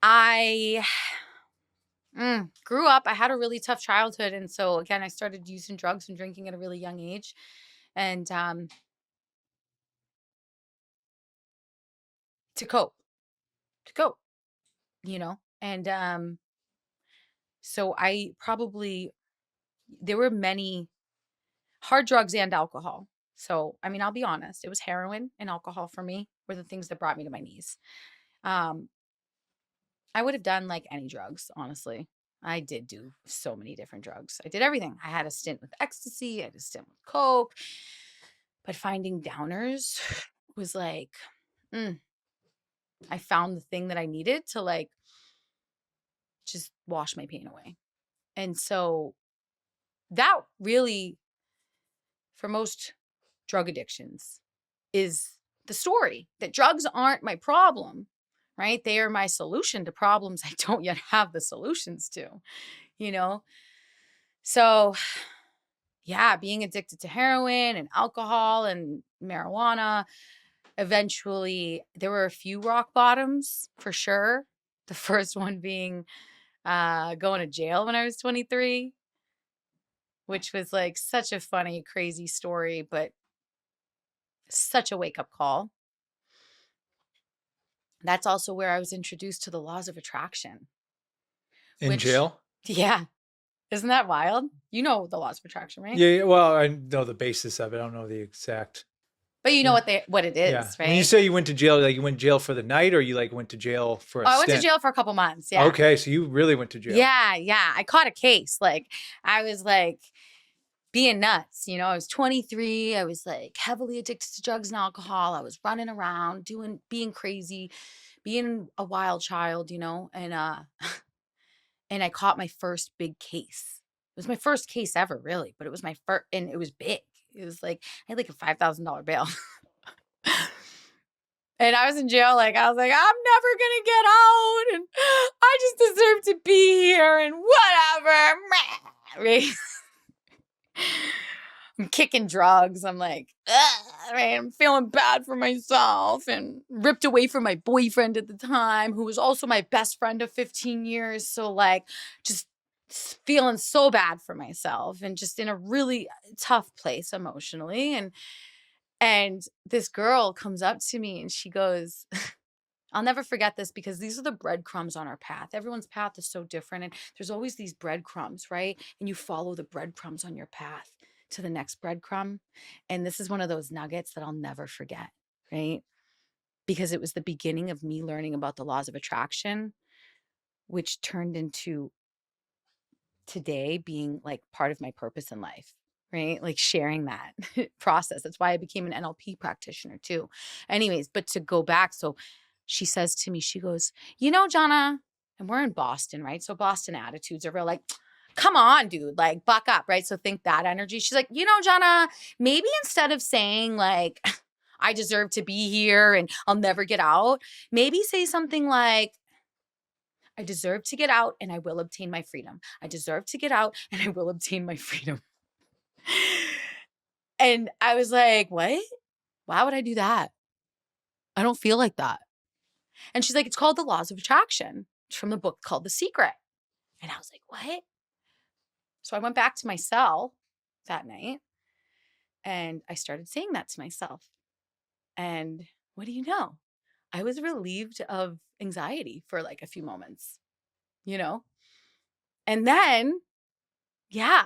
I grew up. I had a really tough childhood. And so, again, I started using drugs and drinking at a really young age. And to cope, to cope, And so there were many hard drugs and alcohol. So, I mean, I'll be honest, it was heroin and alcohol for me were the things that brought me to my knees. Um, I would have done like any drugs, honestly. I did do so many different drugs. I did everything. I had a stint with ecstasy, I had a stint with coke, but finding downers was like, mm, I found the thing that I needed to like just wash my pain away. And so that really, for most drug addictions, is the story that drugs aren't my problem, right? They are my solution to problems I don't yet have the solutions to, you know? So, yeah, being addicted to heroin and alcohol and marijuana, eventually there were a few rock bottoms for sure. The first one being going to jail when I was 23, which was like such a funny, crazy story, but such a wake up call. That's also where I was introduced to the laws of attraction. In jail? Yeah. Isn't that wild? You know the laws of attraction, right? Yeah, well, I know the basis of it. I don't know the exact. But you know what it Yeah. is, When you right? say you went to jail, like you went to jail for the night, or you like went to jail for a Oh, I went to stint? jail for a couple months. Yeah. Okay, so you really went to jail. Yeah. I caught a case. Like I was like being nuts. I was 23. I was like heavily addicted to drugs and alcohol. I was running around being crazy, being a wild child, and and I caught my first big case. It was my first case ever, really, but it was my first, and it was big. It was like I had like a $5,000 bail. And I was in jail, like, I was like, I'm never gonna get out, and I just deserve to be here, and whatever. Right? I'm kicking drugs. I'm like, right? I'm feeling bad for myself, and ripped away from my boyfriend at the time, who was also my best friend of 15 years. So, like, just feeling so bad for myself, and just in a really tough place emotionally. And this girl comes up to me and she goes, I'll never forget this because these are the breadcrumbs on our path. Everyone's path is so different. And there's always these breadcrumbs, right? And you follow the breadcrumbs on your path to the next breadcrumb. And this is one of those nuggets that I'll never forget, right? Because it was the beginning of me learning about the laws of attraction, which turned into today being like part of my purpose in life, right? Like sharing that process. That's why I became an NLP practitioner too. Anyways, but to go back, so she says to me, she goes, Jonna, and we're in Boston, right? So Boston attitudes are real like, come on, dude, like buck up, right? So think that energy. She's like, Jonna, maybe instead of saying like, I deserve to be here and I'll never get out, maybe say something like, I deserve to get out and I will obtain my freedom. I deserve to get out and I will obtain my freedom. And I was like, what? Why would I do that? I don't feel like that. And she's like, it's called the laws of attraction. It's from the book called The Secret. And I was like, what? So I went back to my cell that night and I started saying that to myself. And what do you know? I was relieved of anxiety for like a few moments, you know? And then, yeah,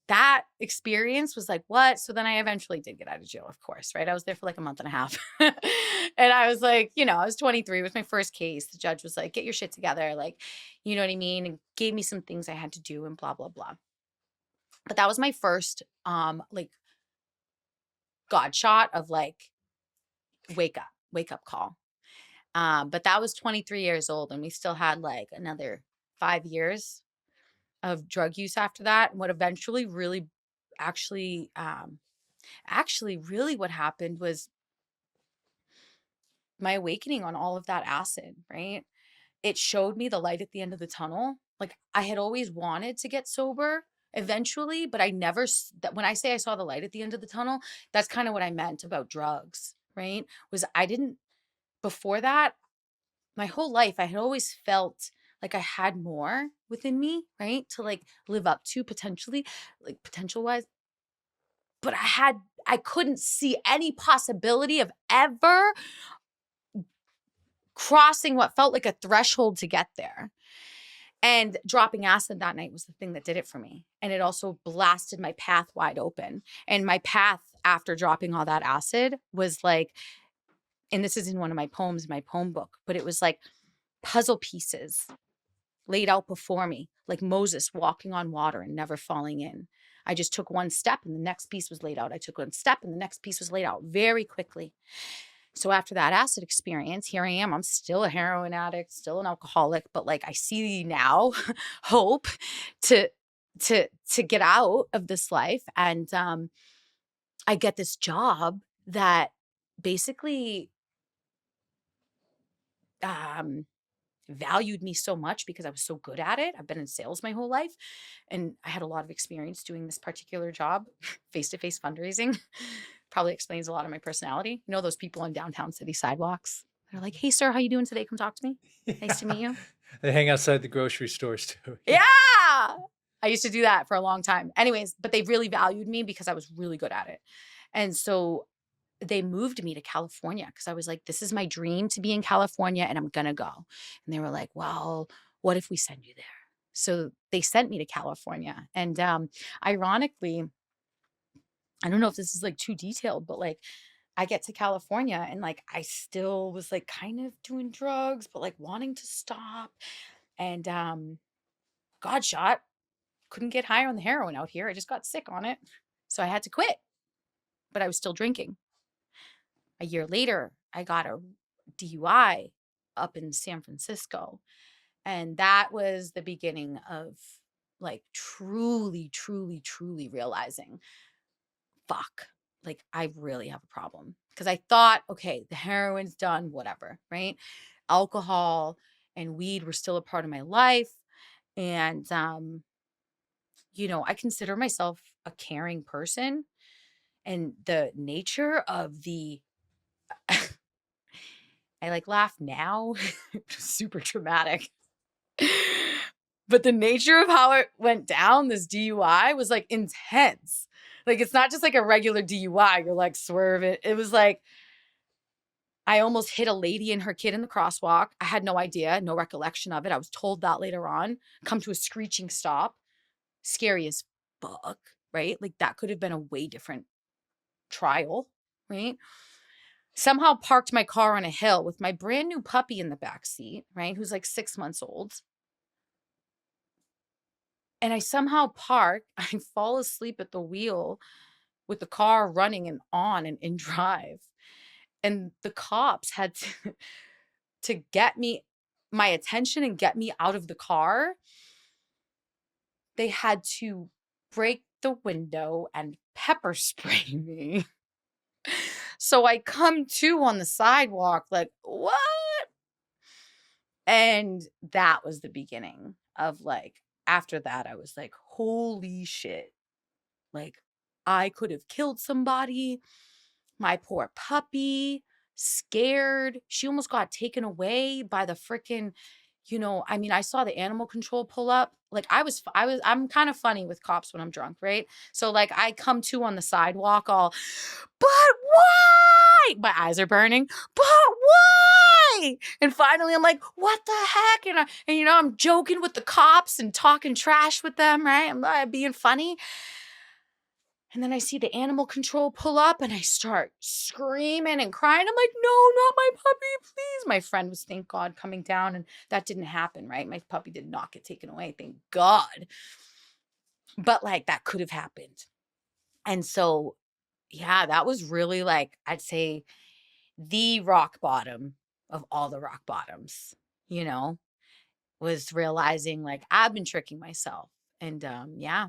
that experience was like, what? So then I eventually did get out of jail, of course, right? I was there for like a month and a half. And I was like, I was 23. It was my first case. The judge was like, get your shit together. Like, you know what I mean? And gave me some things I had to do and blah, blah, blah. But that was my first, like, God shot of like, wake up call. But that was 23 years old. And we still had like another 5 years of drug use after that. And what eventually really actually really what happened was my awakening on all of that acid, right? It showed me the light at the end of the tunnel. Like I had always wanted to get sober eventually, but I never that when I say I saw the light at the end of the tunnel, that's kind of what I meant about drugs, right? Was I didn't before that my whole life, I had always felt like I had more within me, right? To like live up to potentially, like potential wise. But I couldn't see any possibility of ever crossing what felt like a threshold to get there. And dropping acid that night was the thing that did it for me. And it also blasted my path wide open. And my path after dropping all that acid was like, and this is in one of my poems, my poem book, but it was like puzzle pieces laid out before me, like Moses walking on water and never falling in. I just took one step and the next piece was laid out. I took one step and the next piece was laid out very quickly. So after that acid experience, here I am. I'm still a heroin addict, still an alcoholic, but like I see now hope to get out of this life. And I get this job that basically valued me so much because I was so good at it. I've been in sales my whole life and I had a lot of experience doing this particular job, face-to-face fundraising. Probably explains a lot of my personality. You know those people on downtown city sidewalks? They're like, "Hey sir, how you doing today? Come talk to me. Nice to meet you." They hang outside the grocery stores too. Yeah. I used to do that for a long time. Anyways, but they really valued me because I was really good at it. And so they moved me to California because I was like, this is my dream to be in California and I'm going to go. And they were like, well, what if we send you there? So they sent me to California. And ironically, I don't know if this is like too detailed, but like I get to California and like I still was like kind of doing drugs, but like wanting to stop. And got shot. Couldn't get higher on the heroin out here. I just got sick on it. So I had to quit, but I was still drinking. A year later, I got a DUI up in San Francisco. And that was the beginning of like truly, truly, truly realizing, fuck, like I really have a problem. Because I thought, okay, the heroin's done, whatever, right? Alcohol and weed were still a part of my life. And, I consider myself a caring person. And the nature of I like laugh now, super traumatic. But the nature of how it went down, this DUI was like intense. Like it's not just like a regular DUI, you're like swerving. It was like I almost hit a lady and her kid in the crosswalk. I had no idea, no recollection of it. I was told that later on. Come to a screeching stop. Scary as fuck, right? Like that could have been a way different trial, right? Somehow parked my car on a hill with my brand new puppy in the back seat, right? Who's like 6 months old. And I somehow park, I fall asleep at the wheel with the car running and on and in drive. And the cops had to get me my attention and get me out of the car. They had to break the window and pepper spray me. So I come to on the sidewalk like, what? And that was the beginning of like, after that, I was like, holy shit. Like, I could have killed somebody. My poor puppy, scared. She almost got taken away by the freaking, I saw the animal control pull up. Like I'm kind of funny with cops when I'm drunk, right? So like I come to on the sidewalk all, but why? My eyes are burning, but why? And finally I'm like, what the heck? And I'm joking with the cops and talking trash with them, right? I'm being funny. And then I see the animal control pull up and I start screaming and crying. I'm like, no, not my puppy, please. My friend was, thank God, coming down and that didn't happen, right? My puppy did not get taken away, thank God. But like that could have happened. And so, yeah, that was really like, I'd say the rock bottom of all the rock bottoms, was realizing like I've been tricking myself. And yeah.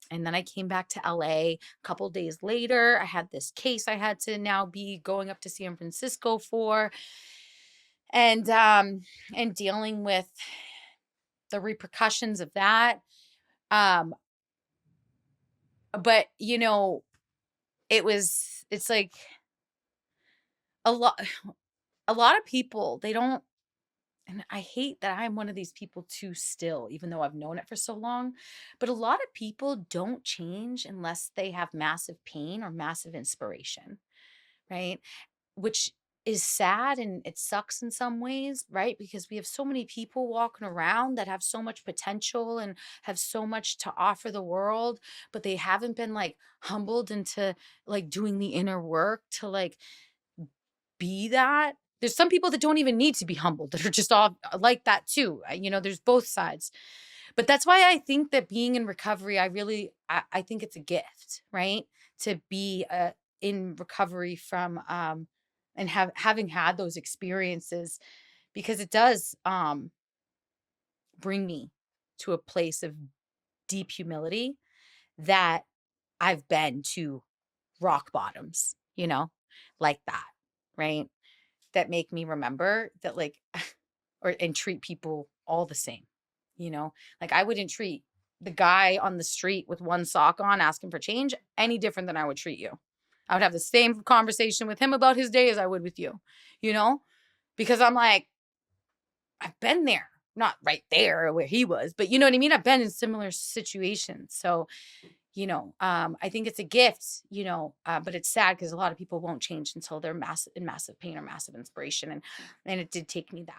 And then I came back to LA a couple days later. I had this case I had to now be going up to San Francisco for. And dealing with the repercussions of that. But it's like a lot of people, they don't and I hate that I'm one of these people too still, even though I've known it for so long. But a lot of people don't change unless they have massive pain or massive inspiration, right? Which is sad and it sucks in some ways, right? Because we have so many people walking around that have so much potential and have so much to offer the world, but they haven't been like humbled into like doing the inner work to like be that. There's some people that don't even need to be humbled that are just all like that too. There's both sides. But that's why I think that being in recovery, I think it's a gift, right? To be in recovery from and having had those experiences, because it does bring me to a place of deep humility that I've been to rock bottoms, like that, right? That make me remember that, like, or and treat people all the same, you know? Like, I wouldn't treat the guy on the street with one sock on asking for change any different than I would treat you. I would have the same conversation with him about his day as I would with you, you know? Because I'm like, I've been there. Not right there where he was, but you know what I mean? I've been in similar situations. So, I think it's a gift, but it's sad because a lot of people won't change until they're in massive pain or massive inspiration. And it did take me that